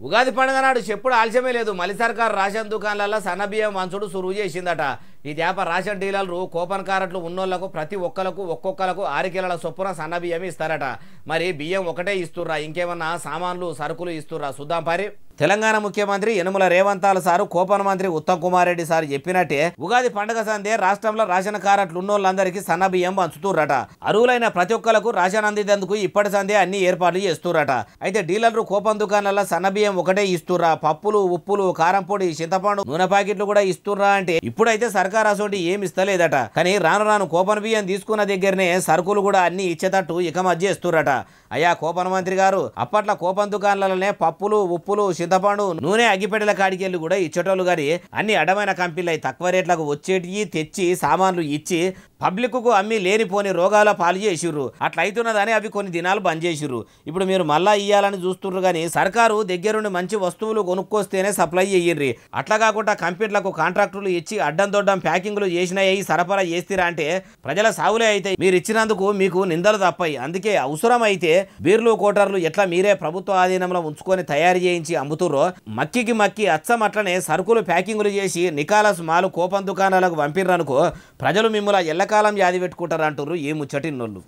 ఉగాది పండుగ నాడు చెప్పుడు ఆలస్యమే లేదు. మలి సర్కార్ రేషన్ దుకాణాలలో సన్నబియ్యం మంచుడు సురువు చేసిందట. ఈ దేప రేషన్ డీలర్లు కూపన్ కారట్లు ఉన్నోళ్లకు ప్రతి ఒక్కొక్కలకు 6 కిలోల చొప్పున సన్నబియ్యం ఇస్తారట. మరి బియ్యం ఒకటే ఇస్తుర్రా, ఇంకేమన్నా సామాన్లు సరుకులు ఇస్తుర్రా? చూద్దాం పారి. తెలంగాణ ముఖ్యమంత్రి యనుమల రేవంతాల సారు కోపన్ మంత్రి ఉత్తమ్ కుమార్ రెడ్డి సార్ చెప్పినట్టే ఉగాది పండుగ సందే రాష్ట్రంలో రేషన్ కారట్లు ఉన్నోళ్ళందరికీ సన్నబియ్యం పంచుతుర్రట. అరువులైన ప్రతి ఒక్కలకు రేషన్ అందేందుకు ఇప్పటి సందే అన్ని ఏర్పాట్లు చేస్తుర్రట. అయితే డీలర్లు కోపన్ దుకాణాల సన్నబియ్యం ఒకటే ఇస్తుర్రా, పప్పులు ఉప్పులు కారం పొడి చింతపండు నూనె ప్యాకెట్లు కూడా ఇస్తుర్రా అంటే ఇప్పుడైతే సర్కార్ అసోంటి ఏమి ఇస్తలేదట. కానీ రాను కోపన్ బియ్యం తీసుకున్న దగ్గరనే సరుకులు కూడా అన్ని ఇచ్చేటట్టు ఇక మధ్య ఇస్తుర్రట. అయ్యా కోపన్ మంత్రి గారు, అప్పట్లో కోపన్ దుకాణాలనే పప్పులు ఉప్పులు చింతపండు నూనె అగ్గిపెట్టెల కాడికెళ్ళి కూడా ఇచ్చేటోళ్ళు. కానీ అన్ని అడమైన కంపెనీలు తక్కువ రేట్లకు వచ్చేటివి తెచ్చి సామాన్లు ఇచ్చి పబ్లిక్కు అమ్మి లేనిపోని రోగాల పాలు చేసిర్రు. అట్లా అవుతున్నదని అవి కొన్ని దినాలు బంద్ చేసిర్రు. ఇప్పుడు మీరు మళ్ళా ఇయ్యాలని చూస్తున్నారు. కానీ సర్కారు దగ్గరుండి మంచి వస్తువులు కొనుక్కొస్తేనే సప్లై చెయ్యిర్రి. అట్లా కాకుండా కంపెనీలకు కాంట్రాక్టులు ఇచ్చి అడ్డం దొడ్డం ప్యాకింగ్లు చేసినాయి సరఫరా చేస్తారా అంటే ప్రజల సావులే అయితే మీరు ఇచ్చినందుకు మీకు నిందలు తప్పాయి. అందుకే అవసరం అయితే బీర్లు కోటర్లు ఎట్లా మీరే ప్రభుత్వ ఆధీనంలో ఉంచుకొని తయారు చేయించి అమ్ముతుర్రో మక్కి అచ్చం అట్లనే సరుకులు ప్యాకింగ్లు చేసి నికాలస్ మాలు కోపన్ దుకాణాలకు పంపిర్రనుకో ప్రజలు మిమ్మల్ని ఎల్లకాలం యాది పెట్టుకుంటారు అంటుర్రు ఈ ముచ్చటిన్నోళ్ళు.